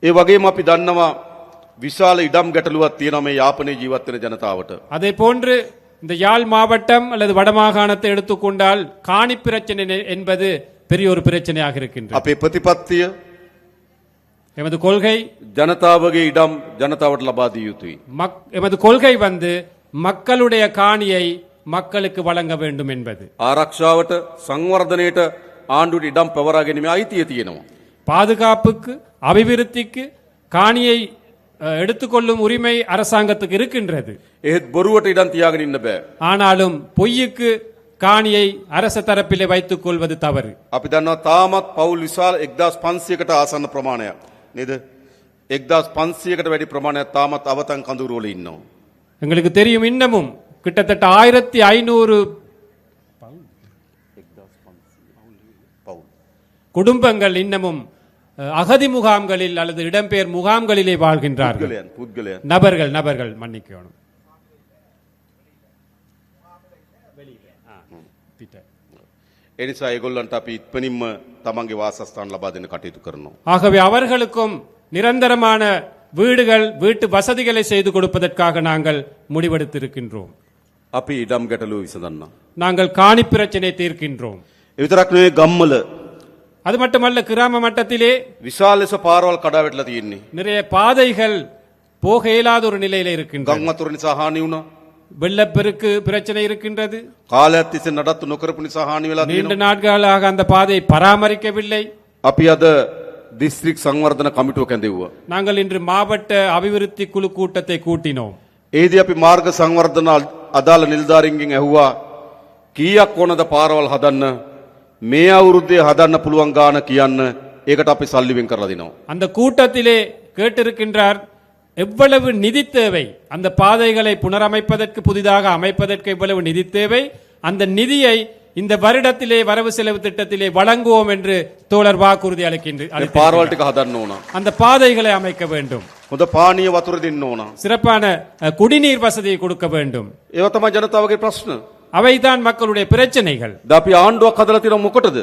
ඒ වගේම අපි දන්නවා විශාල ඉඩම් ගැටලුවක් තියෙනවා මේ යාපනයේ ජීවත් වෙන ජනතාවට. அதே போன்று இந்த யாழ் மாவட்டம் அல்லது வடமாகாணத்தை எடுத்துக்கொண்டால் காணி பிரச்சனை என்பது பெரிய ஒரு பிரச்சனையாக இருக்கின்றது. අපේ ප්‍රතිපත්තිය எமது கொள்கை ජනතාවගේ ඉඩම් ජනතාවට ලබා දිය යුතුයි. எமது கொள்கை மக்களுடைய காணியை மக்களுக்கு வழங்க வேண்டும் என்பது. ආරක්ෂාවට සංවර්ධනයට ආණ්ඩුවට ඉඩම් පවරා ගැනීමේ අයිතිය තියෙනවා. பாதுகாப்புக்கு அபிவிருத்திக்கு காணியை எடுத்துக்கொள்ளும் உரிமை அரசாங்கத்துக்கு இருக்கின்றது. ඒත් බොරුවට ඉඩම් තියාගෙන ඉන්න බෑ. ஆனாலும் பொய்யுக்கு காணியை அரச தரப்பிலே வைத்துக் கொள்வது தவறு. අපි දන්නවා තාමත් පවුල් විශාල 1500කට ආසන්න ප්‍රමාණයක් නේද? 1500කට වැඩි ප්‍රමාණයක් තාමත් අවතන් කඳුරු වල ඉන්නවා. எங்களுக்கு தெரியும் இன்னமும் கிட்டத்தட்ட 1500 குடும்பங்கள் இன்னமும் அகதி முகாம்களில் அல்லது இடம்பெயர் முகாம்களிலே வாழ்கின்றார்கள். நபர்கள் மன்னிக்கணும். එනිසා ඒගොල්ලන්ට අපි ඉක්මනින්ම තමන්ගේ වාසස්ථාන ලබා දෙන්න කටයුතු කරනවා. ஆகவே அவர்களுக்கும் நிரந்தரமான வீடுகள் வீட்டு வசதிகளை செய்து கொடுப்பதற்காக நாங்கள் முடிவெடுத்திருக்கின்றோம். අපි ඉඩම් ගැටලුව විසඳන්න. நாங்கள் காணி பிரச்சனை தீர்க்கின்றோம். ඒ විතරක් නෙවෙයි ගම්වල அது மட்டுமல்ல கிராம மட்டத்திலே විශාල ලෙස පාරවල් කඩා වැටලා තියෙන්නේ. நிறைய பாதைகள் போக இயலாத ஒரு நிலையில இருக்கின்றன. ගම් වතුර නිසා හානි වුණා. வெள்ளப்பெருக்கு பிரச்சனை இருக்கின்றது. කාලයක් තිස්සේ නඩත්තු නොකරපු නිසා හානි වෙලා நீண்ட තියෙනවා. நாட்களாக அந்த பாதையை பராமரிக்கவில்லை. අපි අද දිස්ත්‍රික් සංවර්ධන කමිටුව කැඳෙව්වා. நாங்கள் இன்று மாவட்ட அபிவிருத்தி குழு கூட்டத்தை கூட்டினோம். ඒදී අපි මාර්ග සංවර්ධන අදාළ නිලධාරීන්ගෙන් ඇහුවා කීයක් ඕනද පාරවල් හදන්න මේ අවුරුද්දේ හදන්න පුළුවන් ගාන කියන්න. ඒකට අපි සල්ලි වෙන් කරලා දෙනවා. அந்த கூட்டத்திலே கேட்டிருக்கின்றார் எவ்வளவு நிதி தேவை, அந்த பாதைகளை புனரமைப்பதற்கு புதிதாக அமைப்பதற்கு எவ்வளவு நிதி தேவை, அந்த நிதியை இந்த வருடத்திலே வரவு செலவு திட்டத்திலே வழங்குவோம் என்று தோழர் வாக்குறுதி அளிக்கின்றார். පාරවල් ටික හදන්න ඕන. அந்த பாதைகளை அமைக்க வேண்டும். හොඳ පානීය වතුර දෙන්න ඕන. சிறப்பான குடிநீர் வசதியை கொடுக்க வேண்டும். ඒව තමයි ජනතාවගේ ප්‍රශ්න. அவைதான் மக்களுடைய பிரச்சனைகள். ද අපි ආණ්ඩුවක් හදලා තියෙන මොකටද?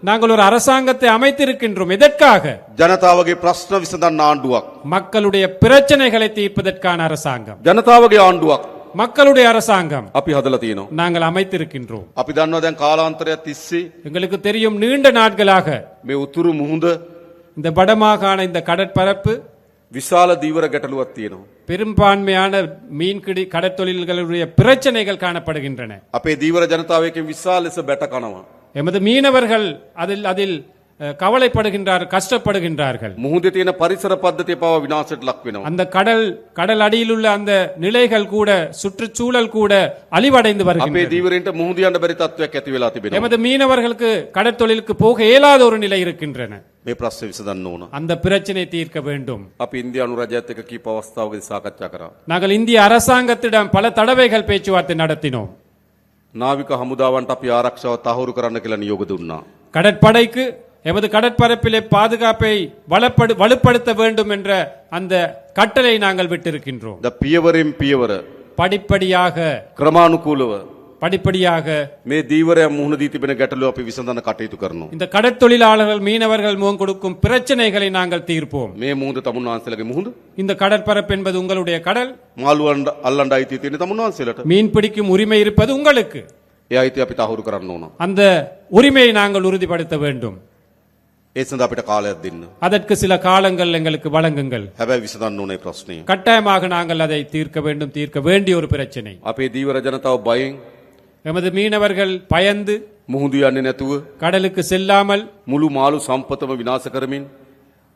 நாங்கள் ஒரு அரசாங்கத்தை அமைத்திருக்கின்றோம். எதற்காக? ජනතාවගේ ප්‍රශ්න විසඳන්න ආණ්ඩුවක්. மக்களுடைய பிரச்சனைகளை தீர்ப்பதற்கான அரசாங்கம். ජනතාවගේ ආණ්ඩුවක් மக்களுடைய அரசாங்கம் අපි හදලා තියෙනවා. நாங்கள் அமைத்திருக்கின்றோம். අපි දන්නවා දැන් කාලාන්තරයක් තිස්සේ எங்களுக்கு தெரியும் நீண்ட நாட்களாக මේ උතුරු මුහුද இந்த வடமாகாண இந்த கடற்பரப்பு විශාල දීවර ගැටලුවක් තියෙනවා. பெரும்பான்மையான மீன்பிடி கடற்தொழில்களுடைய பிரச்சனைகள் காணப்படுகின்றன. අපේ දීවර ජනතාව එකෙන් විශාල ලෙස බැට කනවා. எமது மீனவர்கள் அதில் கவலைப்படுகின்றார்கள், கஷ்டப்படுகின்றார்கள். මුහුදේ තියෙන පරිසර පද්ධතිය පවා විනාශයට ලක් වෙනවා. அந்த கடல் அடியில் உள்ள அந்த நிலைகள் கூட சுற்றுச்சூழல் கூட அழிவடைந்து අපේ வருகின்றன. දීවරෙන්ට මුහුද යන්න බැරි තත්ත්වයක් ඇති වෙලා තිබෙනවා. எமது மீனவர்களுக்கு கடற்தொழிலுக்கு போக இயலாத ஒரு நிலை இருக்கின்றன. මේ ප්‍රශ්නේ විසඳන්න ඕන. அந்த பிரச்சனை தீர்க்க வேண்டும். අපි ඉන්දියානු රජයත් එක්ක කීප අවස්ථාවකදී සාකච්ඡා කරා. நாங்கள் இந்திய அரசாங்கத்திடம் பல தடவைகள் பேச்சுவார்த்தை நடத்தினோம். නාවික හමුදාවන්ට අපි ආරක්ෂාව තහවුරු කරන්න කියලා නියෝග දුන්නා. கடற்படைக்கு எமது கடற்பரப்பிலே பாதுகாப்பை வலுப்படுத்த வேண்டும் என்ற அந்த கட்டளை நாங்கள் விட்டிருக்கின்றோம். ද පියවරෙන් පියවර படிப்படியாக ක්‍රමානුකූලව මේ දීවරය මුහුණ දී තිබෙන ගැටලුව අපි විසඳන්න කටයුතු කරනවා. இந்த கடற்தொழிலாளர்கள் மீனவர்கள் முகம் கொடுக்கும் பிரச்சனைகளை நாங்கள் தீர்ப்போம். මේ මුහුද තමුන්වහන්සේලාගේ මුහුද. இந்த கடற்பரப்பு என்பது உங்களுடைய கடல். මාළුවන් අල්ලන්න අයිතිය තියෙන තමුන්වහන්සේලාට. மீன் பிடிக்கும் உரிமை இருப்பது உங்களுக்கு. ඒ අයිතිය අපි තහවුරු කරන්න ඕන. அந்த உரிமையை நாங்கள் உறுதிப்படுத்த வேண்டும். ඒ සඳහා අපිට කාලයක් දෙන්න. அதற்கு சில காலங்கள் எங்களுக்கு வழங்குங்கள். හැබැයි විසඳන්න ඕනේ ප්‍රශ්නය. கட்டாயமாக நாங்கள் அதை தீர்க்க வேண்டும், தீர்க்க வேண்டிய ஒரு பிரச்சனை. අපේ දීවර ජනතාව බයෙන් எமது மீனவர்கள் பயந்து මුහුදු යන්නේ නැතුව கடலுக்கு செல்லாமல் මුළු මාළු සම්පතම විනාශ කරමින්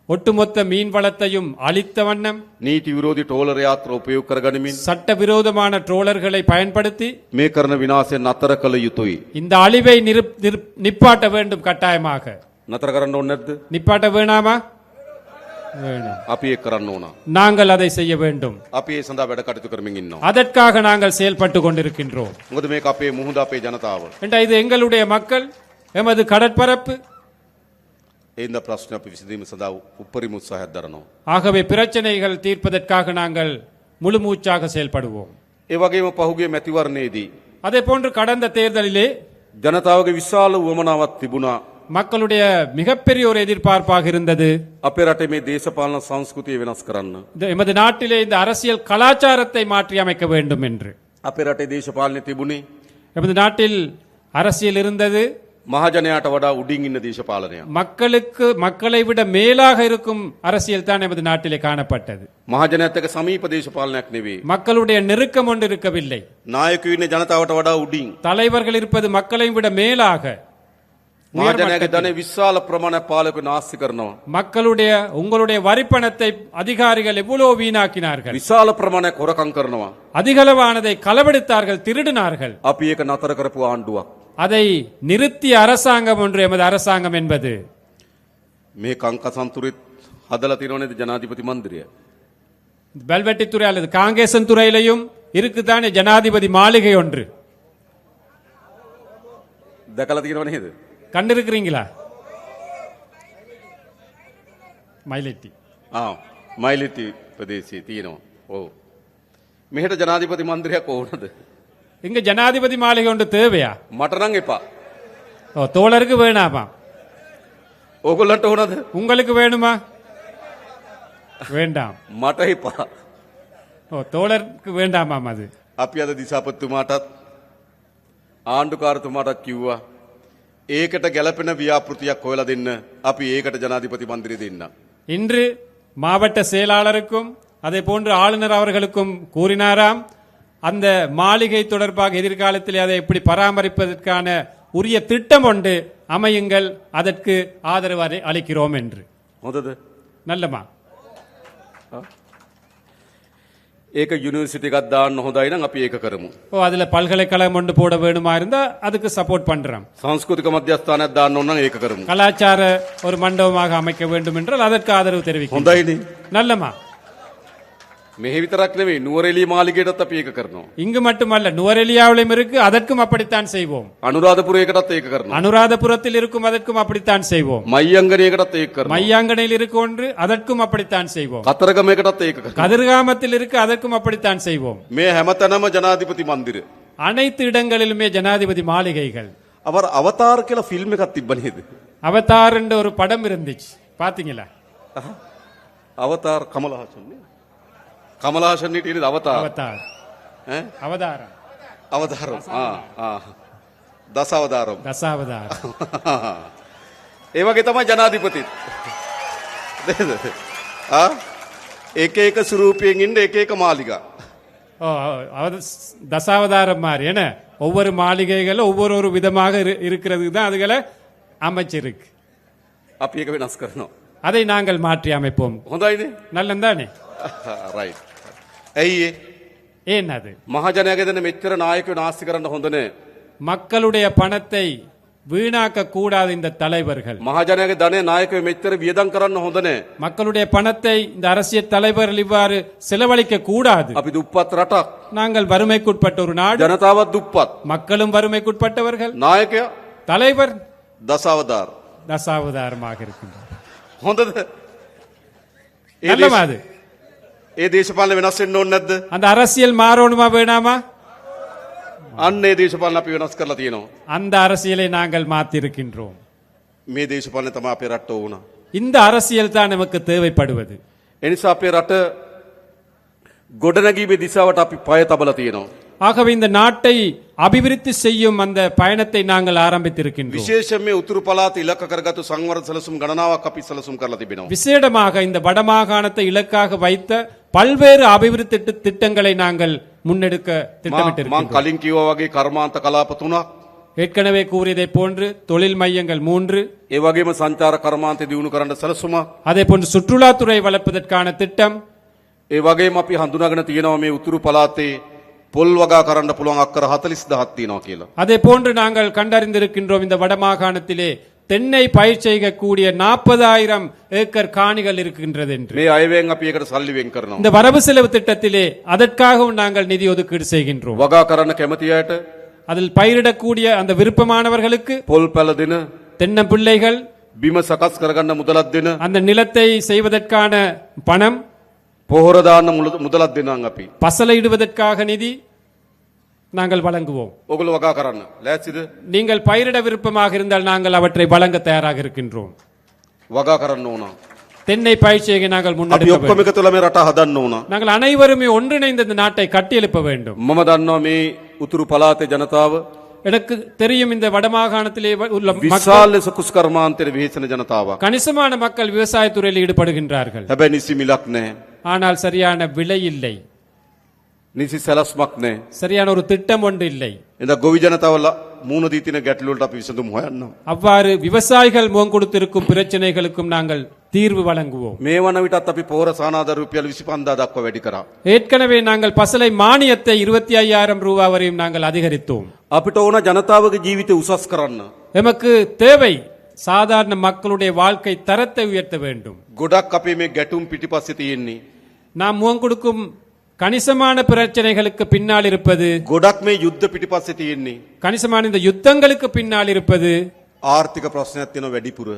ஒட்டுமொத்த மீன் வளத்தையும் அழித்த வண்ணம் නීති විරෝධී ට්‍රෝලර් යාත්‍ර උපයෝග කරගනිමින් சட்டவிரோதமான ட்ரோலர்களை பயன்படுத்தி මේ කරන විනාශය නතර කළ යුතුයි. இந்த அழிவை நிப்பாட்ட வேண்டும். கட்டாயமாக නතර කරන්න ඕනේ නැද්ද? நிப்பாட்ட வேணாமா? வேணும். අපි ඒක කරන්න ඕන. நாங்கள் அதை செய்ய வேண்டும். අපි ඒ සඳහා වැඩ කටයුතු කරමින් ඉන්නවා. அதற்காக நாங்கள் செயல்பட்டு கொண்டிருக்கின்றோம். මොකද මේක අපේ මුහුද අපේ ජනතාව. இது எங்களுடைய மக்கள், எமது கடற்பரப்பு. ඒඳ ප්‍රශ්න අපි විසඳීම සඳහා උපරිම උත්සාහයක් දරනවා. ஆகவே பிரச்சனைகள் தீர்ப்பதற்காக நாங்கள் முழு மூச்சாக செயல்படுவோம். ඒ වගේම පහුගිය මැතිවරණයේදී அதே போன்று கடந்த தேர்தலிலே ජනතාවගේ විශාල උවමනාවක් තිබුණා மக்களுடைய மிகப்பெரிய ஒரு எதிர்பார்ப்பாக இருந்தது. අපේ රටේ මේ දේශපාලන සංස්කෘතිය වෙනස් කරන්න. எமது நாட்டிலே இந்த அரசியல் கலாச்சாரத்தை மாற்றி அமைக்க வேண்டும் என்று. අපේ රටේ දේශපාලනය තිබුණේ எமது நாட்டில் அரசியல் இருந்தது. මහජනයාට වඩා උඩින් ඉන්න දේශපාලනයක්. மக்களை விட மேலாக இருக்கும் அரசியல் தான் எமது நாட்டிலே காணப்பட்டது. මහජනයාත් එක්ක සමීප දේශපාලනයක් නෙවෙයි. மக்களுடைய நெருக்கம் ஒன்று இருக்கவில்லை. නායකයෝ ඉන්නේ ජනතාවට වඩා උඩින්. தலைவர்கள் இருப்பது மக்களை விட மேலாக. මහජනයාගේ ධනෙ විශාල ප්‍රමාණයක් පාලකයෝ නාස්ති කරනවා. உங்களுடைய வரிப்பணத்தை அதிகாரிகள் எவ்வளவு வீணாக்கினார்கள். විශාල ප්‍රමාණයක් හොරකම් කරනවා. அதிகளவானதை களவெடுத்தார்கள், திருடினார்கள். අපි ඒක නතර කරපු ආණ්ඩුවක්. அதை நிறுத்திய அரசாங்கம் ஒன்று எமது அரசாங்கம் என்பது. මේ කංකසන්තුරෙත් හදලා තියෙනවනේ ජනාධිපති මන්දිරය. பெல்வெட்டித்துறை அல்லது காங்கேசன் துறையிலையும் இருக்குதானே ஜனாதிபதி மாளிகை ஒன்று. දැකලා තියෙනව නේද? கண்டிருக்கிறீங்களா? மயிலட்டி. මයිලිටි ප්‍රදේශයේ තියෙනවා. ඔව්. මෙහෙට ජනාධිපති මන්දිරයක් ඕනද? இங்க ஜனாதிபதி மாளிகை ஒன்று தேவையா? මට නම් එපා. தோழருக்கு வேணாமா? ඕගොල්ලන්ට ඕනද? உங்களுக்கு வேணுமா? வேண்டாம். මට එපා. தோழருக்கு வேண்டாமாம் அது. අපි අද දිසාපතිතුමාටත් ආණ්ඩුකාරතුමාටත් කිව්වා ඒකට ගැලපෙන ව්‍යාපෘතියක් හොයලා දෙන්න. අපි ඒකට ජනාධිපති මන්දිරය දෙන්න. இன்று மாவட்ட செயலாளருக்கும் அதே போன்று ஆளுநர் அவர்களுக்கும் கூறினாராம், அந்த மாளிகை தொடர்பாக எதிர்காலத்தில் அதை எப்படி பராமரிப்பதற்கான உரிய திட்டம் ஒன்று அமையுங்கள், அதற்கு ஆதரவு அளிக்கிறோம் என்று. හොඳද? நல்லமா? ඒක යුනිවර්සිටි එකක් දාන්න හොඳයි නම් අපි ඒක කරමු. அதுல பல்கலைக்கழகம் ஒன்று போட வேணுமா இருந்தா அதுக்கு சப்போர்ட் பண்றோம். සංස්කෘතික මධ්‍යස්ථානයක් දාන්න ඕන නම් ඒක කරමු. கலாச்சார ஒரு மண்டபமாக அமைக்க வேண்டும் என்றால் அதற்கு ஆதரவு தெரிவிக்கிறோம். හොඳයිනේ. நல்லமா? මෙහෙ විතරක් නෙවෙයි නුවරඑළිය මාලිගයටත් අපි ඒක කරනවා. இங்கு மட்டுமல்ல, நுவரெலியாவிலும் இருக்கு, அதற்கும் அப்படித்தான் செய்வோம். අනුරාධපුරයකටත් ඒක කරනවා. அனுராதபுரத்தில் இருக்கும், அதற்கும் அப்படித்தான் செய்வோம். මයියංගනයකටත් ඒක කරනවා. மையாங்கனையில் இருக்கு ஒன்று, அதற்கும் அப்படித்தான் செய்வோம். කතරගමයකටත් ඒක කරනවා. கதிர்காமத்தில் இருக்கு, அதற்கும் அப்படித்தான் செய்வோம். මේ හැමතැනම ජනාධිපති මන්දිර. அனைத்து இடங்களிலுமே ஜனாதிபதி மாளிகைகள். அவர் අවතාර කියලා ෆිල්ම් එකක් තිබ්බ නේද? அவதார் என்ற ஒரு படம் இருந்துச்சு, பாத்தீங்களா? අවතාර කමලහාසන් නේ. කමලහාසන් හිටියේ නේද අවතාර? அவதார். ඈ? அவதாரம். අවතාරම්. දස අවතාරම්. தசாவதாரம். ඒ වගේ තමයි ජනාධිපතිත්. නේද? එක එක ස්වරූපයෙන් ඉන්න එක එක මාලිගා. தசாவதாரம் மாதிரி என்ன, ஒவ்வொரு மாளிகைகளும் ஒவ்வொரு ஒரு விதமாக இருக்கிறதுக்கு தான் அதுகளை அமைச்சிருக்கு. අපි ඒක වෙනස් කරනවා. அதை நாங்கள் மாற்றி அமைப்போம். හොඳයිනේ. நல்லந்தானே? රයිට්. ඇයි ඒ? ஏன் அது? මහජනයාගේ දෙන මෙච්චර නායකයෝ නාස්ති කරන්න හොඳ නෑ. மக்களுடைய பணத்தை வீணாக்க கூடாது இந்த தலைவர்கள். මහජනයාගේ ධනය නායකයෝ මෙච්චර වියදම් කරන්න හොඳ නෑ. மக்களுடைய பணத்தை இந்த அரசியல் தலைவர்கள் இவ்வாறு செலவழிக்க கூடாது. අපි දුප්පත් රටක්. நாங்கள் வறுமைக்குட்பட்ட ஒரு நாடு, ජනතාවත් දුප්පත්. மக்களும் வறுமைக்குட்பட்டவர்கள். නායකයා தலைவர் දසවදාර. தசாவதாரமாக இருக்கின்றார். හොඳද? நல்லமா அது? ඒ දේශපාලන වෙනස් වෙන්න ඕනේ නැද්ද? அந்த அரசியல் மாறணுமா வேணாமா? අන්න ඒ දේශපාලන අපි වෙනස් කරලා තියෙනවා. அந்த அரசியலை நாங்கள் மாற்றி இருக்கின்றோம். මේ දේශපාලන තමයි අපේ රට ඕන. இந்த அரசியல் தான் நமக்கு தேவைப்படுவது. ඒ නිසා අපේ රට ගොඩනැගීමේ දිශාවට අපි පය තබලා තියෙනවා. ஆகவே இந்த நாட்டை அபிவிருத்தி செய்யும் அந்த பயணத்தை நாங்கள் ஆரம்பித்திருக்கின்றோம். විශේෂයෙන් මේ උතුරු පළාත ඉලක්ක කරගත්තු සංවර්ධන සැලසුම් ගණනාවක් අපි සැලසුම් කරලා තිබෙනවා. விசேடமாக இந்த வடமாகாணத்தை இலக்காக வைத்த பல்வேறு அபிவிருத்தி திட்டங்களை நாங்கள் முன்னெடுக்க මම திட்டமிட்டிருக்கிறோம். කලින් කිව්වා වගේ කර්මාන්ත කලාප 3ක් ஏற்கனவே கூறியதை போன்று தொழில் மையங்கள் 3, ඒ වගේම සංචාර කර්මාන්තය දියුණු කරන්න සැලසුමක්. அதே போன்று சுற்றுலாத்துறை வளர்ப்பதற்கான திட்டம், ඒ වගේම අපි හඳුනාගෙන තියෙනවා මේ උතුරු පළාතේ පොල් වගා කරන්න පුළුවන් අක්කර 40000ක් තියෙනවා කියලා. அதே போன்று நாங்கள் கண்டறிந்திருக்கின்றோம் இந்த வடமாகாணத்திலே தென்னை பயிர் செய்யக்கூடிய 40,000 ஏக்கர் காணிகள் இருக்கின்றது என்று. මේ අයවැයෙන් අපි ඒකට සල්ලි වෙන් කරනවා. இந்த வரவு செலவு திட்டத்திலே அதற்காகவும் நாங்கள் நிதி ஒதுக்கீடு செய்கின்றோம். වගා කරන්න කැමති අයට அதில் பயிரிடக்கூடிய அந்த விருப்பமானவர்களுக்கு පොල් පැල දෙන, தென்னம்பிள்ளைகள், බිම සකස් කරගන්න මුදලක් දෙන, அந்த நிலத்தை செய்வதற்கான பணம், පොහොර දාන්න මුදලක් දෙනවා අපි. பசலையிடுவதற்காக நிதி, நாங்கள் வழங்குவோம். ඔගොල්ලෝ වගා කරන්න. ලෑස්තිද? நீங்கள் பயிரிட விருப்பமாக இருந்தால் நாங்கள் அவற்றை வழங்க தயாராக இருக்கின்றோம். වගා කරන්න ඕන. தென்னை பயிற்சியை நாங்கள் අපි முன்னெடுக்க ඔක්කොම வேண்டும். එකතු වෙලා මේ රට හදන්න ඕන. நாங்கள் அனைவருமே ஒன்றிணைந்து இந்த நாட்டை கட்டியெழுப்ப வேண்டும். මම දන්නවා මේ උතුරු පළාතේ ජනතාව எனக்கு தெரியும் இந்த வடமாகாணத்திலே உள்ள மக்கள் විශාල ලෙස කුස්කර්මාන්තයට විහිසෙන ජනතාවක්. கணிசமான மக்கள் விவசாயத்துறையில் ஈடுபடுகின்றார்கள். හැබැයි නිසි මිලක් නැහැ. ஆனால் சரியான விலை இல்லை, නිසි සැලැස්මක් නැහැ. சரியான ஒரு திட்டம் ஒன்று இல்லை. එඳ ගොවි ජනතාව මූණ දී තියෙන ගැටලු වලට අපි විසඳුම් හොයන්න. அவ்வாறு விவசாயிகள் முகம் கொடுத்திருக்கும் பிரச்சனைகளுக்கும் நாங்கள் தீர்வு வழங்குவோம். මේ වන විටත් අපි පොහොර සානාධාර රුපියල් 25000 දක්වා වැඩි කරා. ஏற்கனவே நாங்கள் பசலை மானியத்தை 25,000 ரூபாய் வரையும் நாங்கள் அதிகரித்தோம். අපිට ඕන ජනතාවගේ ජීවිතය උසස් කරන්න. எமக்கு தேவை சாதாரண மக்களுடைய வாழ்க்கை தரத்தை உயர்த்த வேண்டும். ගොඩක් අපේ මේ ගැටුම් පිටිපස්සේ තියෙන්නේ. நாம் முகம் கொடுக்கும் கணிசமான பிரச்சனைகளுக்கு பின்னால் இருப்பது, ගොඩක් මේ යුද්ධ පිටිපස්සේ තියෙන්නේ. கணிசமான இந்த யுத்தங்களுக்கு பின்னால் இருப்பது ආර්ථික ප්‍රශ්නයක් තියෙන වැඩිපුර.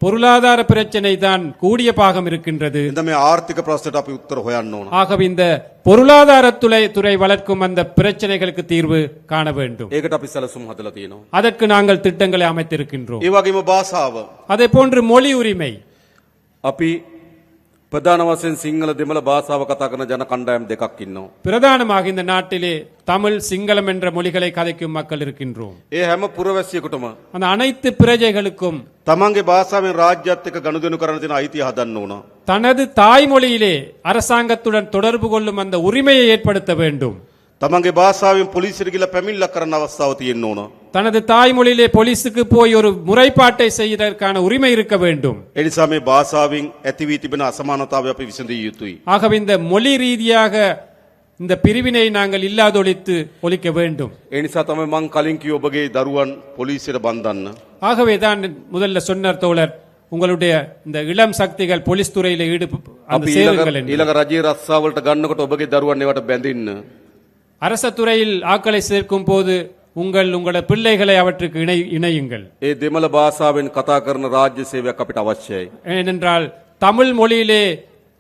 பொருளாதார பிரச்சனை தான் கூடிய பாகம் இருக்கின்றது. එඳ මේ ආර්ථික ප්‍රශ්නට අපි උත්තර හොයන්න ඕන. ஆகவே இந்த பொருளாதாரத்துறை வளர்க்கும் அந்த பிரச்சனைகளுக்கு தீர்வு காண வேண்டும். ඒකට අපි සැලසුම් හදලා තියෙනවා. அதற்கு நாங்கள் திட்டங்களை அமைத்திருக்கின்றோம். ඒ වගේම භාෂාව. அதே போன்று மொழி உரிமை. අපි ප්‍රධාන වශයෙන් සිංහල දෙමළ භාෂාව කතා කරන ජන කණ්ඩායම් දෙකක් ඉන්නවා. பிரதானமாக இந்த நாட்டிலே தமிழ் சிங்களம் என்ற மொழிகளை கதைக்கும் மக்கள் இருக்கின்றோம். ඒ හැම පුරවැසියෙකුටම அந்த அனைத்து பிரஜைகளுக்கும் තමන්ගේ භාෂාවෙන් රාජ්‍යත් එක්ක ගනුදෙනු කරන තියෙන අයිතිය ஹதන්න ඕන. தனது தாய்மொழியிலே அரசாங்கத்துடன் தொடர்பு கொள்ளும் அந்த உரிமையை ஏற்படுத்த வேண்டும். තමන්ගේ භාෂාවෙන් පොලිසියට ගිහලා පැමිණිල්ලක් කරන්න අවස්ථාව තියෙන්න ඕන. தனது தாய்மொழியிலே போலீஸுக்கு போய் ஒரு முறைப்பாட்டை செய்வதற்கான உரிமை இருக்க வேண்டும். ඒ නිසා මේ භාෂාවෙන් ඇති වී තිබෙන අසමානතාවය අපි විසඳිය යුතුයි. ஆகவே இந்த மொழி ரீதியாக இந்த பிரிவினை நாங்கள் இல்லாதொழித்து ஒழிக்க வேண்டும். ඒ නිසා තමයි මං කලින් කිව්ව ඔබගේ දරුවන් පොලිසියට බන්ධන්න. ஆகவே தான் முதல்ல சொன்னார் தோழர், உங்களுடைய இந்த இளம் சக்திகள் போலீஸ் துறையில அந்த අපි சேருங்கள் என்று. ඊළඟ රජයේ රස්සාවලට ගන්නකොට ඔබගේ දරුවන් ඒවට බැඳින්න. அரச துறையில் ஆட்களை சேர்க்கும் போது உங்களோட பிள்ளைகளை அவற்றுக்கு இணையுங்கள். ඒ දෙමළ භාෂාවෙන් කතා කරන රාජ්‍ය සේවයක් අපිට අවශ්‍යයි. ஏனென்றால் தமிழ் மொழியிலே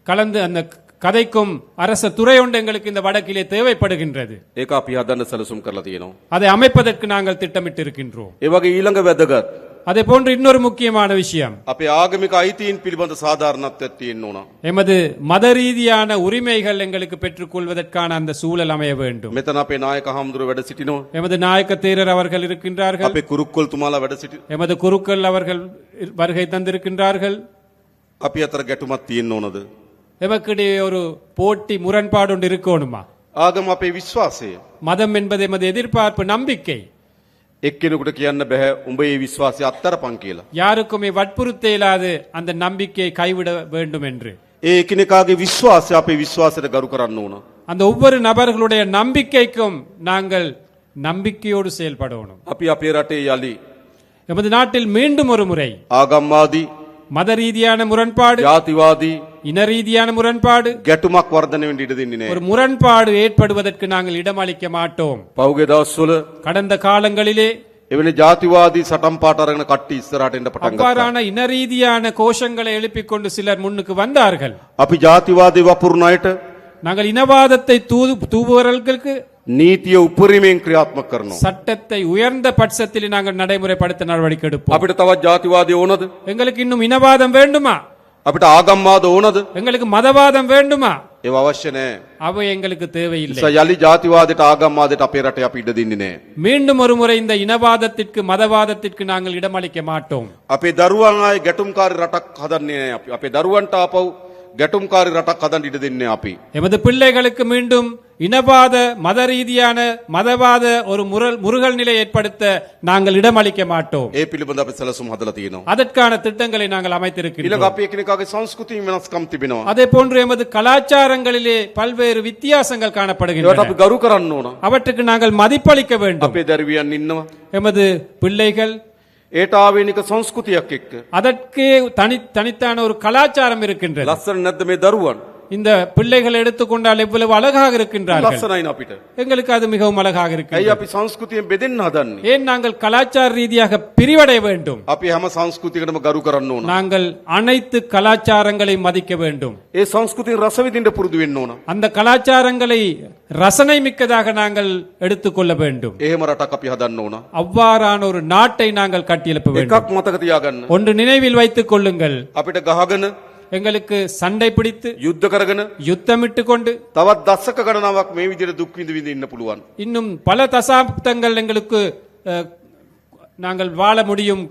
கலந்து அந்த கதைக்கும் அரச துறை ஒன்று எங்களுக்கு இந்த வடக்கிலே தேவைப்படுகின்றது. ඒක අපි හදන්න සැලසුම් කරලා තියෙනවා. அதை அமைப்பதற்கு நாங்கள் திட்டமிட்டு இருக்கின்றோம். ඒ වගේ ඊළඟ වැදගත් அதே போன்று இன்னொரு முக்கியமான விஷயம், අපේ ආගමික අයිතීන් පිළිබඳ සාධාරණත්වයක් තියෙන්න ඕන. எமது மத ரீதியான உரிமைகள் எங்களுக்கு பெற்றுக்கொள்வதற்கான அந்த சூழல் அமைய வேண்டும். මෙතන අපේ නායක හාමුදුරුවෝ වැඩ සිටිනවා. எமது நாயக்க தேரர் அவர்கள் இருக்கின்றார்கள். අපේ කුරුක්කොල් තුමාලා වැඩ සිටි. எமது குருக்கள் அவர்கள் வருகை தந்திருக்கின்றார்கள். අපි අතර ගැටුමක් තියෙන්න ඕනද? எமக்கிடையே ஒரு போட்டி முரண்பாடு ஒன்று இருக்கணுமா? ආගම අපේ විශ්වාසය. மதம் என்பது எமது எதிர்பார்ப்பு, நம்பிக்கை. එක්කෙනෙකුට කියන්න බෑ උඹ ඒ විශ්වාසය අත්තරපන් කියලා. யாருக்குமே வற்புறுத்த இயலாது அந்த நம்பிக்கையை கைவிட வேண்டும் என்று. ඒ එකිනෙකාගේ විශ්වාසය අපේ විශ්වාසයට ගරු කරන්න ඕන. அந்த ஒவ்வொரு நபர்களுடைய நம்பிக்கைக்கும் நாங்கள் நம்பிக்கையோடு செயல்படணும். අපි අපේ රටේ යලි எமது நாட்டில் மீண்டும் ஒரு முறை ආගම්වාදී மத ரீதியான முரண்பாடு, ජාතිවාදී இன ரீதியான முரண்பாடு, ගැටුමක් වර්ධනය වෙන්න ඉඩ දෙන්නේ ஒரு නෑ. முரண்பாடு ஏற்படுவதற்கு நாங்கள் இடமளிக்க மாட்டோம். පහුගිය දවස්වල கடந்த காலங்களிலே එවැනි ජාතිවාදී සටන් පාට අරගෙන කට්ටි ඉස්සරහට එන්න පටන් ගත්තා. அவ்வாறான இன ரீதியான கோஷங்களை எழுப்பிக் கொண்டு சிலர் முன்னுக்கு வந்தார்கள். අපි ජාතිවාදී වපුරන අයට நாங்கள் இனவாதத்தை தூவுவர்களுக்கு නීතිය උපරිමයෙන් ක්‍රියාත්මක කරනවා. சட்டத்தை உயர்ந்த பட்சத்தில் நாங்கள் நடைமுறைப்படுத்த நடவடிக்கை எடுப்போம். අපිට තවත් ජාතිවාදී ඕනද? எங்களுக்கு இன்னும் இனவாதம் வேண்டுமா? අපිට ආගම්වාද ඕනද? எங்களுக்கு மதவாதம் வேண்டுமா? ඒව අවශ්‍ය නෑ. அவை எங்களுக்கு தேவையில்லை. නිසා යලි ජාතිවාදයට ආගම්වාදයට අපේ රටේ අපි ඉඩ දෙන්නේ නෑ. மீண்டும் ஒரு முறை இந்த இனவாதத்திற்கு மதவாதத்திற்கு நாங்கள் இடமளிக்க மாட்டோம். අපේ දරුවන් ආයේ ගැටුම්කාරී රටක් හදන්නේ නෑ අපි. අපේ දරුවන්ට ආපහු ගැටුම්කාරී රටක් හදන්න ඉඩ දෙන්නේ නෑ අපි. எமது பிள்ளைகளுக்கு மீண்டும் இனவாத மத ரீதியான மதவாத ஒரு முருகல் நிலை ஏற்படுத்த நாங்கள் இடமளிக்க மாட்டோம். ඒ පිළිබඳ අපි සැලසුම් හදලා තියෙනවා. அதற்கான திட்டங்களை நாங்கள் ඊළඟ அமைத்திருக்கிறோம். අපි එකිනෙකාගේ සංස්කෘතිය වෙනස්කම් තිබෙනවා. அதே போன்று எமது கலாச்சாரங்களிலே பல்வேறு வித்தியாசங்கள் ඒවට காணப்படுகின்றன. අපි ගරු කරන්න ඕන. அவற்றுக்கு நாங்கள் மதிப்பளிக்க வேண்டும். අපේ දරුවියන් ඉන්නවා. எமது பிள்ளைகள் ඒට ආවේනික සංස්කෘතියක් එක්ක. அதற்கே தனித்தான ஒரு கலாச்சாரம் இருக்கின்றது. ලස්සන නැද්ද මේ දරුවන්? இந்த பிள்ளைகள் எடுத்துக்கொண்டால் எவ்வளவு அழகாக இருக்கின்றார்கள். ලස්සනයි අපිට. எங்களுக்கு அது மிகவும் அழகாக ඇයි இருக்கிறது. අපි සංස්කෘතියෙන් බෙදෙන්න හදන්නේ? ஏன் நாங்கள் கலாச்சார ரீதியாக பிரிவடைய வேண்டும்? අපි හැම සංස්කෘතියකටම ගරු කරන්න ඕන. நாங்கள் அனைத்து கலாச்சாரங்களையும் மதிக்க வேண்டும். ඒ සංස්කෘතියෙන් රස විඳින්න පුරුදු වෙන්න ඕන. அந்த கலாச்சாரங்களை ரசனை மிக்கதாக நாங்கள் எடுத்துக்கொள்ள வேண்டும். එහෙම රටක් අපි හදන්න ඕන. அவ்வாறான ஒரு நாட்டை நாங்கள் கட்டியெழுப்ப வேண்டும். එකක් මතක තියාගන්න. ஒன்று நினைவில் வைத்துக் கொள்ளுங்கள். අපිට ගහගෙන எங்களுக்கு சண்டை பிடித்து යුද්ධ කරගෙන யுத்தமிட்டு கொண்டு තවත් දශක ගණනාවක් මේ විදිහට දුක් විඳ විඳ ඉන්න පුළුවන්. இன்னும் பல தசாப்தங்கள் எங்களுக்கு நாங்கள் வாழ முடியும்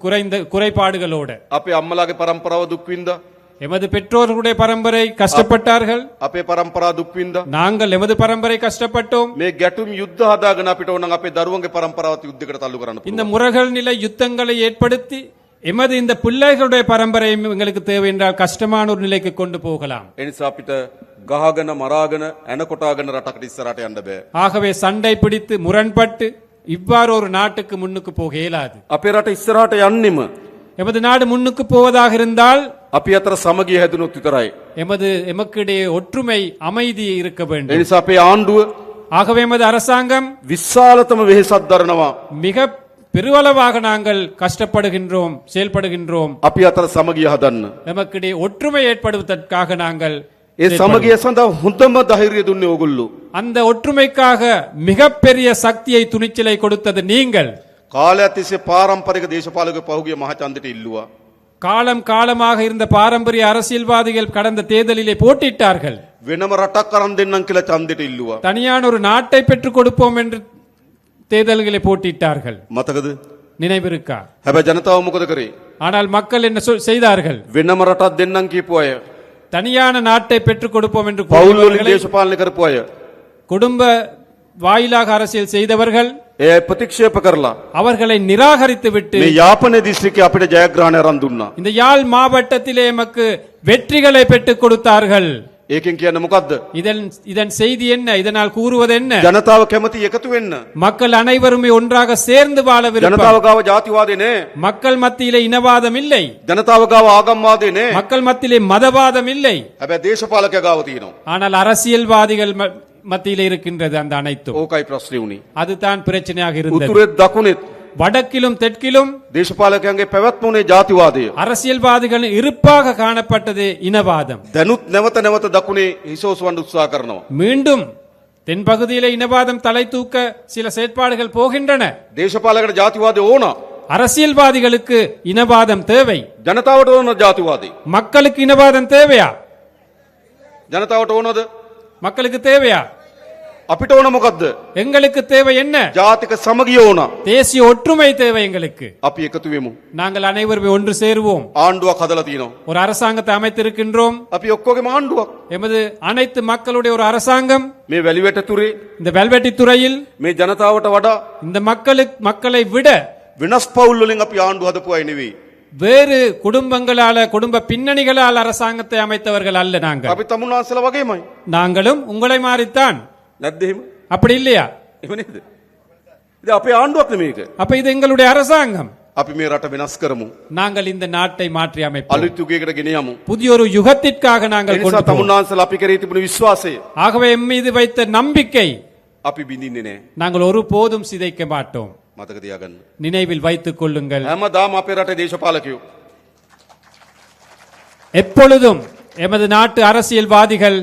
குறைபாடுகளோடு. අපේ අම්මලාගේ පරම්පරාව දුක් විඳා. எமது பெற்றோர்களுடைய பரம்பரை கஷ்டப்பட்டார்கள். අපේ පරම්පරාව දුක් විඳා. நாங்கள் எமது பரம்பரை கஷ்டப்பட்டோம். මේ ගැටුම් යුද්ධ හදාගෙන අපිට ඕන නම් අපේ දරුවන්ගේ පරම්පරාවත් යුද්ධයකට තල්ලු කරන්න இந்த පුළුවන්. முரகல் நிலை யுத்தங்களை ஏற்படுத்தி எமது இந்த பிள்ளைகளுடைய பரம்பரையும் எங்களுக்கு தேவை என்றால் கஷ்டமான ஒரு நிலைக்கு கொண்டு போகலாம். ඒ නිසා අපිට ගහගෙන මරාගෙන ඇන කොටාගෙන රටකට ඉස්සරහට යන්න බෑ. ஆகவே சண்டை பிடித்து முரண்பட்டு இவ்வாறு ஒரு நாட்டுக்கு முன்னுக்கு போக இயலாது. අපේ රට ඉස්සරහට යන්නෙම எமது நாடு முன்னுக்கு போவதாக இருந்தால் අපි අතර සමගිය හැදුනොත් විතරයි. எமக்கிடையே ஒற்றுமை அமைதி இருக்க ඒ வேண்டும். නිසා අපේ ආණ්ඩුව ஆகவே எமது அரசாங்கம் විශාලතම වෙහෙසක් දරනවා. மிக பெருவளவாக நாங்கள் கஷ்டப்படுகின்றோம், செயல்படுகின்றோம். අපි අතර සමගිය හදන්න. எமக்கிடையே ஒற்றுமை ஏற்படுவதற்காக நாங்கள் ඒ සමගිය සඳහා හොඳම ධෛර්යය දුන්නේ ඕගොල්ලෝ. அந்த ஒற்றுமைக்காக மிகப்பெரிய சக்தியை துணிச்சலை கொடுத்தது நீங்கள். කාලයක් තිස්සේ පාරම්පරික දේශපාලක පහුගිය මහචන්දට ඉල්ලුවා. காலம் காலமாக இருந்த பாரம்பரிய அரசியல்வாதிகள் கடந்த தேர்தலிலே போட்டியிட்டார்கள். වෙනම රටක් අරන් දෙන්නම් කියලා ඡන්දෙට ඉල්ලුවා. தனியான ஒரு நாட்டை பெற்றுக் கொடுப்போம் என்று தேர்தல்களை போட்டியிட்டார்கள். මතකද? நினைவிருக்கா? හැබැයි ජනතාව මොකද කරේ? ஆனால் மக்கள் என்ன செய்தார்கள்? වෙනම රටක් දෙන්නම් කියපු අය, தனியான நாட்டை பெற்றுக் கொடுப்போம் என்று පවුල් වලින් கூறியவர்களை, දේශපාලනය කරපු අය குடும்ப வாயிலாக அரசியல் செய்தவர்கள் ඒ අය ප්‍රතික්ෂේප කරලා அவர்களை நிராகரித்து விட்டு මේ යාපනයේ දිස්ත්‍රික්කයේ අපිට ජයග්‍රහණය අරන් දුන්නා. இந்த யாழ் மாவட்டத்திலே எமக்கு வெற்றிகளை பெற்றுக் கொடுத்தார்கள். ඒකෙන් කියන්නේ මොකද්ද? இதன் செய்தி என்ன? இதனால் கூறுவது என்ன? ජනතාව කැමති එකතු වෙන්න. மக்கள் அனைவருமே ஒன்றாக சேர்ந்து வாழ விருப்பம். ජනතාව ගාව ජාතිවාදේ නෑ. மக்கள் மத்தியிலே இனவாதம் இல்லை. ජනතාව ගාව ආගම්වාදේ නෑ. மக்கள் மத்தியிலே மதவாதம் இல்லை. හැබැයි දේශපාලකයා ගාව තියෙනවා. ஆனால் அரசியல்வாதிகள் மத்தியிலே இருக்கின்றது அந்த அனைத்தும். ඕකයි ප්‍රශ්නේ උනේ. அதுதான் பிரச்சனையாக இருந்தது. උතුරේ දකුණේ வடக்கிலும் தெற்கிலும் දේශපාලකයන්ගේ පැවැත්ම උනේ ජාතිවාදය. அரசியல்வாதிகள் இருப்பாக காணப்பட்டது இனவாதம். දැනුත් නැවත නැවත දකුණේ හිසෝසවන්න උත්සාහ කරනවා. மீண்டும் தென்பகுதியிலே இனவாதம் தலை தூக்க சில செயற்பாடுகள் போகின்றன. දේශපාලකට ජාතිවාදය ඕන. அரசியல்வாதிகளுக்கு இனவாதம் தேவை. ජනතාවට ඕන ජාතිවාදී. மக்களுக்கு இனவாதம் தேவையா? ජනතාවට ඕනද? மக்களுக்கு தேவையா? අපිට ඕන මොකද්ද? எங்களுக்கு தேவை என்ன? ජාතික සමගිය ඕන. தேசிய ஒற்றுமை தேவை எங்களுக்கு. අපි එකතු වෙමු. நாங்கள் அனைவரும் ஒன்று சேருவோம். ආණ්ඩුවක් හදලා තියෙනවා. ஒரு அரசாங்கத்தை அமைத்திருக்கின்றோம். අපි ඔක්කොගේම ආණ්ඩුවක්. எமது அனைத்து மக்களுடைய ஒரு அரசாங்கம். මේ වැලිවැට තුරේ இந்த வெல்வெட்டி துறையில் මේ ජනතාවට වඩා இந்த மக்களை விட වෙනස් පවුල් වලින් අපි ආණ්ඩුව හදපු අය නෙවෙයි. வேறு குடும்பங்களால குடும்ப பின்னணிகளால் அரசாங்கத்தை அமைத்தவர்கள் அல்ல நாங்கள். අපි තමුන්වහන්සේලා වගේමයි. நாங்களும் உங்களை மாறித்தான். නැද්ද එහෙම? அப்படி இல்லையா? එහෙම නේද? ඉතින් අපේ ආණ්ඩුවක් නෙමේක. அப்ப இது எங்களுடைய அரசாங்கம். අපි මේ රට වෙනස් කරමු. நாங்கள் இந்த நாட்டை மாற்றி அமைப்போம். අලුත් යුගයකට ගෙන යමු. புதிய ஒரு யுகத்திற்காக ඒ நாங்கள் නිසා கொண்டு போவோம். තමුන්වහන්සේලා අපි කරේ තිබුණු විශ්වාසය ஆகவே எம் மீது வைத்த நம்பிக்கை අපි බිඳින්නේ නැහැ. நாங்கள் ஒருபோதும் சிதைக்க மாட்டோம். මතක තියාගන්න. நினைவில் வைத்துக் கொள்ளுங்கள். හැමදාම අපේ රටේ දේශපාලකයෝ எப்பொழுதும் எமது நாட்டு அரசியல்வாதிகள்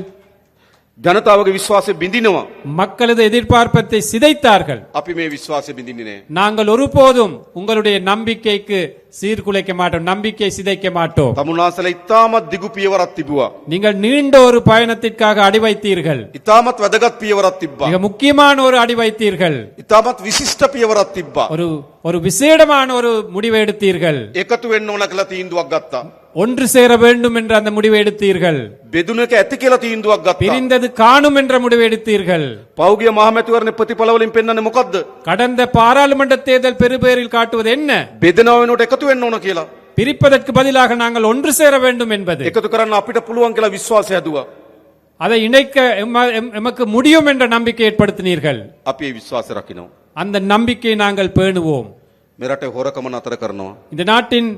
ජනතාවගේ විශ්වාසය බිඳිනවා. மக்களது எதிர்பார்ப்பத்தை சிதைத்தார்கள். අපි මේ විශ්වාසය බිඳින්නේ නැහැ. நாங்கள் ஒருபோதும் உங்களுடைய நம்பிக்கைக்கு சீர்குலைக்க மாட்டோம், நம்பிக்கை சிதைக்க மாட்டோம். තමුන්වහන්සේලා ඉතාමත් දිගු පියවරක් තිබුවා. நீங்கள் நீண்ட ஒரு பயணத்திற்காக அடி வைத்தீர்கள். ඉතාමත් වැදගත් පියවරක් තිබ්බා. மிக முக்கியமான ஒரு அடி வைத்தீர்கள். ඉතාමත් විශිෂ්ට පියවරක් තිබ්බා. ஒரு விசேடமான ஒரு முடிவை எடுத்தீர்கள். එකතු වෙන්න ඕන කියලා තීන්දුවක් ගත්තා. ஒன்று சேர வேண்டும் என்ற அந்த முடிவை எடுத்தீர்கள். බෙදුන එක ඇති කියලා තීන්දුවක් ගත්තා. பிரிந்தது காணும் என்ற முடிவை எடுத்தீர்கள். පෞගිය මහමැතිවරණේ ප්‍රතිඵල වලින් පෙන්වන්නේ මොකද්ද? கடந்த பாராளுமன்ற தேர்தல் பெருபேரில் காட்டுவது என்ன? බෙදනවා වෙනුවට එකතු වෙන්න ඕන කියලා. பிரிப்பதற்கு பதிலாக நாங்கள் ஒன்று சேர வேண்டும் என்பது. එකතු කරන්න අපිට පුළුවන් කියලා විශ්වාසය හැදුවා. அதை இணைக்க எமக்கு முடியும் என்ற நம்பிக்கை ஏற்படுத்தினீர்கள். අපි ඒ විශ්වාසය රකින්නවා. அந்த நம்பிக்கையை நாங்கள் பேணுவோம். මේ රටේ හොරකම නතර කරනවා. இந்த நாட்டின்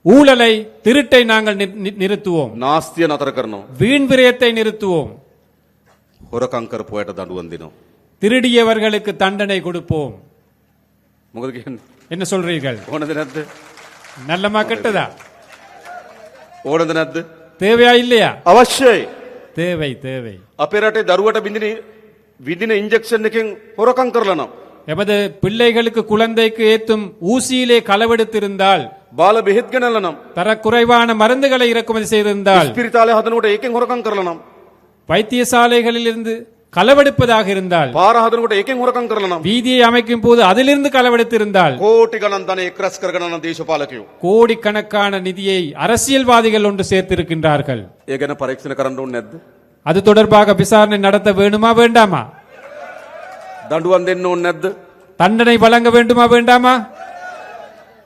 ஊழலை திருட்டை நாங்கள் நிறுத்துவோம். නාස්තිය නතර කරනවා. வீண் விரயத்தை நிறுத்துவோம். හොරකම් කරපු අයට දඬුවම් දෙනවා. திருடியவர்களுக்கு தண்டனை கொடுப்போம். මොකද කියන්නේ? என்ன சொல்றீர்கள்? ඕනද නැද්ද? நல்லமா கெட்டதா? ඕනද නැද්ද? தேவையா இல்லையா? අවශ්‍යයි. தேவை தேவை. අපේ රටේ දරුවට විදින ඉන්ජෙක්ෂන් එකෙන් හොරකම් කරලා නම් எமது பிள்ளைகளுக்கு குழந்தைக்கு ஏத்தும் ஊசியிலே களவெடுத்திருந்தால், බාල බෙහෙත් ගෙනල්ලා නම් தரக்குறைவான மருந்துகளை இறக்குமதி செய்திருந்தால், ස්පිරිතාලේ හදනකොට ඒකෙන් හොරකම් කරලා නම් வைத்தியசாலைகளில் இருந்து களவெடுப்பதாக இருந்தால், පාර හදනකොට ඒකෙන් හොරකම් කරලා නම් வீதியை அமைக்கும் போது அதிலிருந்து களவெடுத்திருந்தால், කෝටි ගණන් ධනෙ එක්රැස් කරගෙන යන දේශපාලකයෝ கோடிக்கணக்கான நிதியை அரசியல்வாதிகள் ஒன்று சேர்த்திருக்கின்றார்கள். ඒ ගැන පරීක්ෂණ කරන්න ඕනේ නැද්ද? அது தொடர்பாக விசாரணை நடத்த வேண்டுமா வேண்டாமா? දඬුවම් දෙන්න ඕනේ නැද්ද? தண்டனை வழங்க வேண்டுமா வேண்டாமா?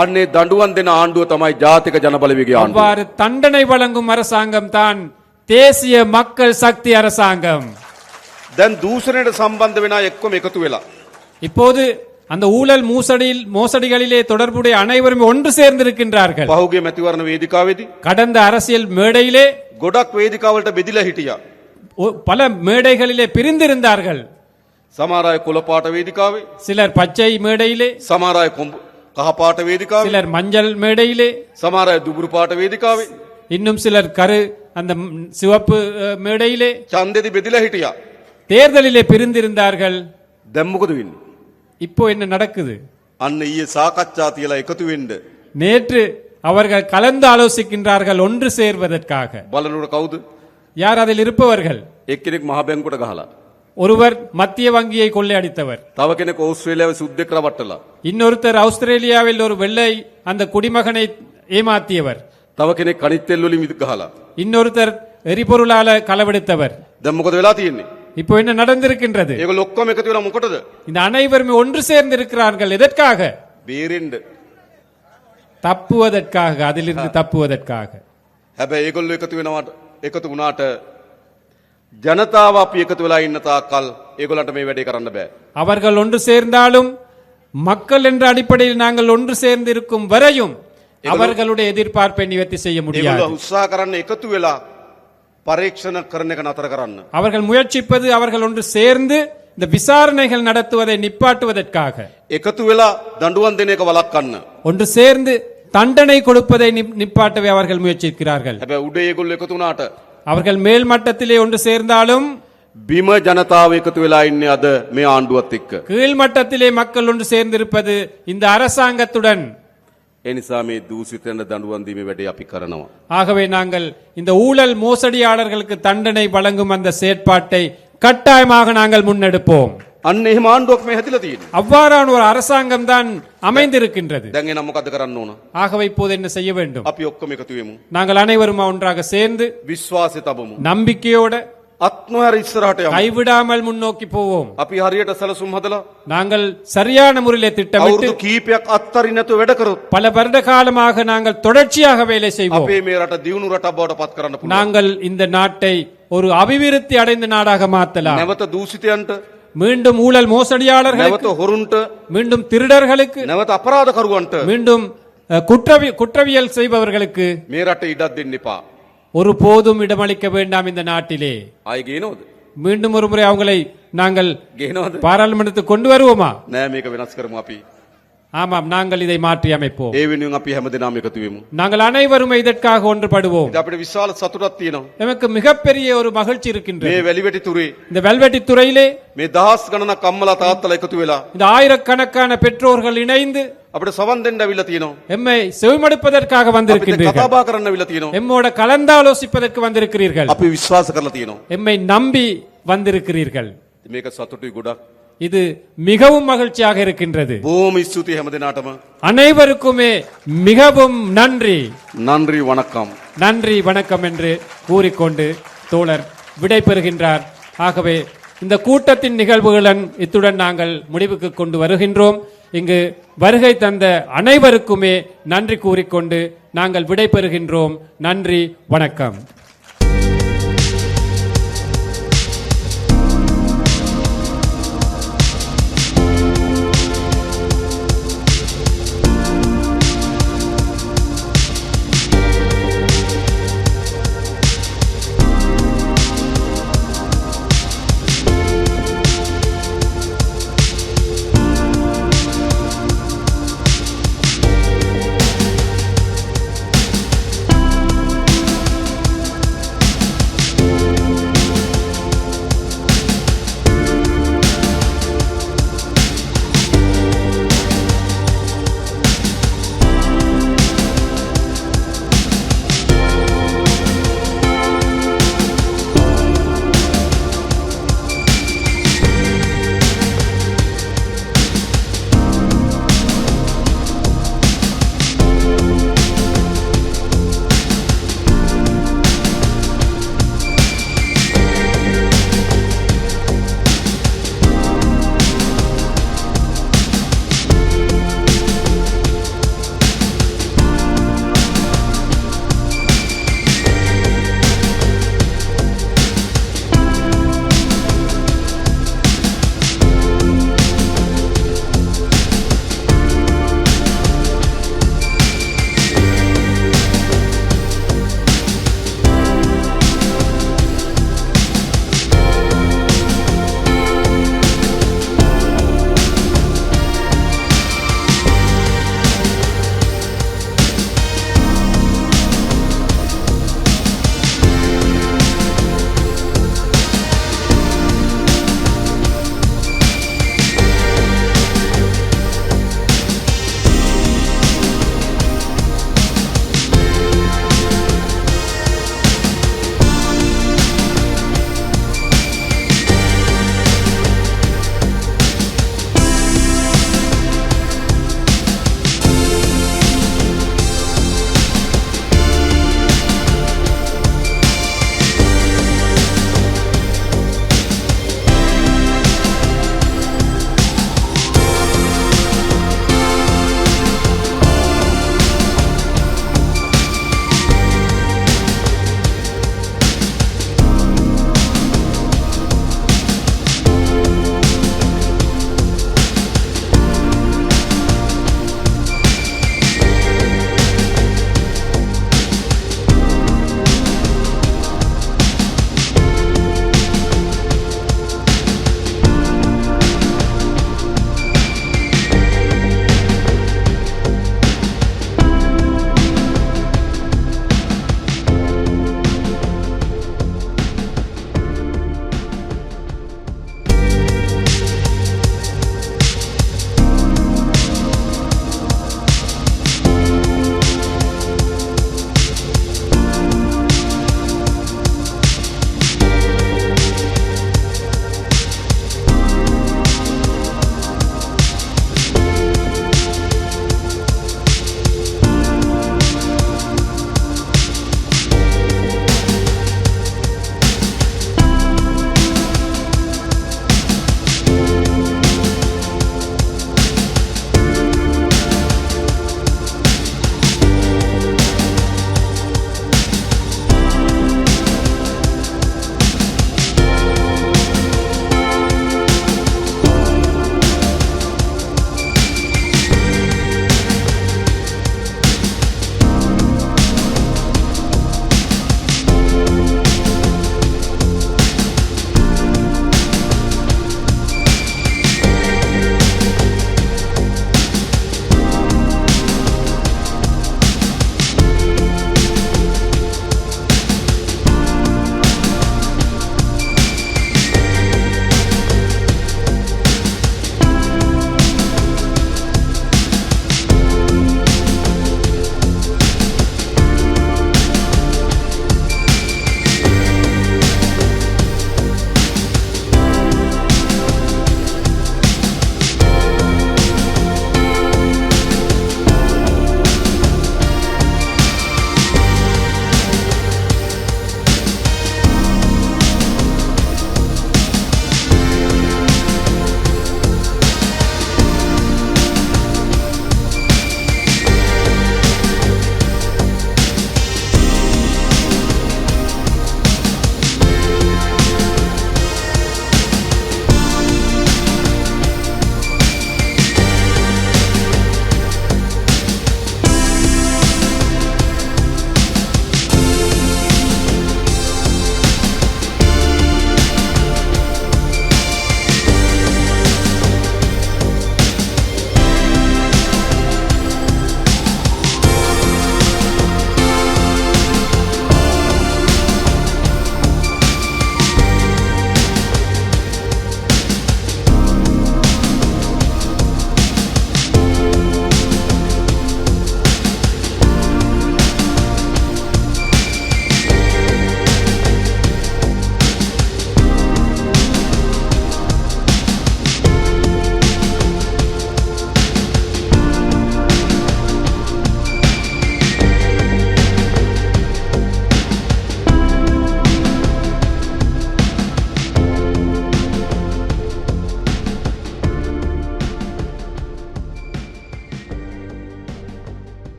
අන්නේ දඬුවම් දෙන ආණ්ඩුව තමයි ජාතික ජනබලවේගයේ ආණ්ඩුව. அவ்வாறு தண்டனை வழங்கும் அரசாங்கம் தான் தேசிய மக்கள் சக்தி அரசாங்கம். දැන් දූෂණයට සම්බන්ධ වෙන අය එක්කම එකතු වෙලා இப்போது அந்த ஊழல் மோசடிகளிலே தொடர்புடைய அனைவரும் ஒன்று சேர்ந்திருக்கின்றார்கள். පහුගිය මැතිවරණ වේදිකාවේදී கடந்த அரசியல் மேடையிலே ගොඩක් වේදිකාවලට බෙදිලා හිටියා. பல மேடைகளிலே பிரிந்திருந்தார்கள். සමහර අය කොළ පාට වේදිකාවේ, சிலர் பச்சை மேடையிலே, සමහර අය කහ පාට වේදිකාවේ, சிலர் மஞ்சள் மேடையிலே, සමහර අය දුබුරු පාට වේදිකාවේ இன்னும் சிலர் அந்த சிவப்பு மேடையிலே ඡන්දෙදි බෙදිලා හිටියා. தேர்தலிலே பிரிந்திருந்தார்கள். දැන් මොකද වෙන්නේ? இப்போ என்ன நடக்குது? අන්න ඊයේ සාකච්ඡා තියලා එකතු වෙන්න நேற்று அவர்கள் கலந்து ஆலோசிக்கின்றார்கள் ஒன்று சேர்வதற்காக. බලනකොට කවුද? யார் அதில் இருப்பவர்கள்? එක්කෙනෙක් මහ බැංකුවට ගහලා, ஒருவர் மத்திய வங்கியை கொள்ளையடித்தவர், තව කෙනෙක් ඕස්ට්‍රේලියාවේ සුද්දෙක් රවට්ටලා, இன்னொருத்தர் ஆஸ்திரேலியாவில் ஒரு வெள்ளை அந்த குடிமகனை ஏமாத்தியவர், තව කෙනෙක් කනිත් තෙල් වලින් ගහලා. இன்னொருத்தர் எரிபொருளால களவெடுத்தவர். දැන් මොකද වෙලා තියෙන්නේ? இப்போ என்ன நடந்திருக்கின்றது? ඒගොල්ලෝ ඔක්කොම එකතු වෙලා මොකටද? இந்த අனைவருமே ஒன்று சேர்ந்து இருக்கிறார்கள். எதற்காக? බේරෙන්න. தப்புவதற்காக, அதிலிருந்து தப்புவதற்காக. හැබැයි ඒගොල්ලෝ එකතු වුණාට ජනතාව අපි එකතු වෙලා ඉන්න තාක්කල් ඒගොල්ලන්ට මේ වැඩේ කරන්න බෑ. அவர்கள் ஒன்று சேர்ந்தாலும் மக்கள் என்ற அடிப்படையில் நாங்கள் ஒன்று சேர்ந்து இருக்கும் வரையும் அவர்களுடைய எதிர்பார்ப்பை நிவர்த்தி செய்ய முடியாது. ඒගොල්ලෝ උත්සාහ කරන්න එකතු වෙලා පරීක්ෂණ කරන එක නතර කරන්න. அவர்கள் முயற்சிப்பது அவர்கள் ஒன்று சேர்ந்து இந்த விசாரணைகள் நடத்துவதை நிப்பாட்டுவதற்காக. එකතු වෙලා දඬුවම් දෙන එක වළක්වන්න. ஒன்று சேர்ந்து தண்டனை கொடுப்பதை நிப்பாட்டவே அவர்கள் முயற்சிக்கிறார்கள். හැබැයි උඩ ඒගොල්ලෝ එකතු වුණාට அவர்கள் மேல் மட்டத்திலே ஒன்று சேர்ந்தாலும் බිම ජනතාව එකතු වෙලා ඉන්නේ අද මේ ආණ්ඩුවත් එක්ක. கீழ் மட்டத்திலே மக்கள் ஒன்று சேர்ந்திருப்பது இந்த அரசாங்கத்துடன். ඒ නිසා මේ දූෂිතයන්ට දඬුවම් දීමේ වැඩේ අපි කරනවා. ஆகவே நாங்கள் இந்த ஊழல் மோசடியாளர்களுக்கு தண்டனை வழங்கும் அந்த செயற்பாட்டை கட்டாயமாக நாங்கள் முன்னெடுப்போம். අන්න එහෙම ආණ්ඩුවක් මේ හැදිලා තියෙන්නේ. அவ்வாறான ஒரு அரசாங்கம் தான் அமைந்திருக்கின்றது. දැන් එනම් මොකද කරන්න ඕන? ஆகவே இப்போது என்ன செய்ய வேண்டும்? අපි ඔක්කොම එකතු වෙමු. நாங்கள் அனைவரும் ஒன்றாக சேர்ந்து විශ්වාසය තබමු. நம்பிக்கையோட අත්නොහැර ඉස්සරහට යමු. கைவிடாமல் முன்னோக்கி போவோம். අපි හරියට සැලසුම් හදලා நாங்கள் சரியான முறையிலே திட்டமிட்டு අවුරුදු කීපයක් අත්තරින් නැතුව වැඩ කරොත් பல வருட காலமாக நாங்கள் தொடர்ச்சியாக வேலை செய்வோம். අපේ මේ රට දියුණු රටක් බවට පත් කරන්න පුළුවන්. நாங்கள் இந்த நாட்டை ஒரு அபிவிருத்தி அடைந்த நாடாக மாற்றலாம். නැවත දූෂිතයන්ට, மீண்டும் ஊழல் மோசடியாளர்களுக்கு, නැවත හොරුන්ට, மீண்டும் திருடர்களுக்கு, නැවත අපරාධකරුවන්ට மீண்டும் குற்றவியல் செய்பவர்களுக்கு මේ රට ඉඩක් දෙන්න එපා. ஒரு போதும் இடமளிக்க வேண்டாம் இந்த நாட்டிலே. ආයෙ ගේනවද? மீண்டும் ஒரு முறை அவங்களை நாங்கள் ගේනවද? பாராளுமன்றத்துக்கு கொண்டு வருவோமா? නෑ මේක වෙනස් කරමු අපි. ஆமாம், நாங்கள் இதை மாற்றி அமைப்போம். ඒ වෙනුවෙන් අපි හැමදෙනාම එකතු වෙමු. நாங்கள் அனைவரும் இதற்காக ஒன்றுபடுவோம். ඉතින් අපිට විශාල සතුටක් තියෙනවා. நமக்கு மிகப்பெரிய ஒரு மகிழ்ச்சி இருக்கின்றது. මේ වැලිවැටි තුරේ இந்த வெல்வெட்டி துறையிலே මේ දහස් ගණනක් අම්මලා තාත්තලා එකතු වෙලා இந்த ஆயிரக்கணக்கான பெற்றோர்கள் இணைந்து අපිට සවන් දෙන්න අවිල්ලා තියෙනවා. எம்மை செவிமடுப்பதற்காக අපිට வந்திருக்கின்றீர்கள். කතාබහ කරන්න අවිල්ලා තියෙනවා. எம்மோட கலந்தாலோசிப்பதற்கு வந்திருக்கிறீர்கள். අපි විශ්වාස කරලා තියෙනවා. எம்மை நம்பி வந்திருக்கிறீர்கள். මේක සතුටුයි ගොඩක්. இது மிகவும் மகிழ்ச்சியாக இருக்கின்றது. බොහොම ස්තුතියි හැමදෙනාටම. அனைவருக்குமே மிகவும் நன்றி. நன்றி வணக்கம். நன்றி வணக்கம் என்று கூறிக்கொண்டு தோழர் விடை பெறுகின்றார். ஆகவே இந்த கூட்டத்தின் நிகழ்வுகளுடன் இத்துடன் நாங்கள் முடிவுக்கு கொண்டு வருகின்றோம். இங்கு வருகை தந்த அனைவருக்குமே நன்றி கூறிக்கொண்டு நாங்கள் விடை பெறுகின்றோம். நன்றி வணக்கம்.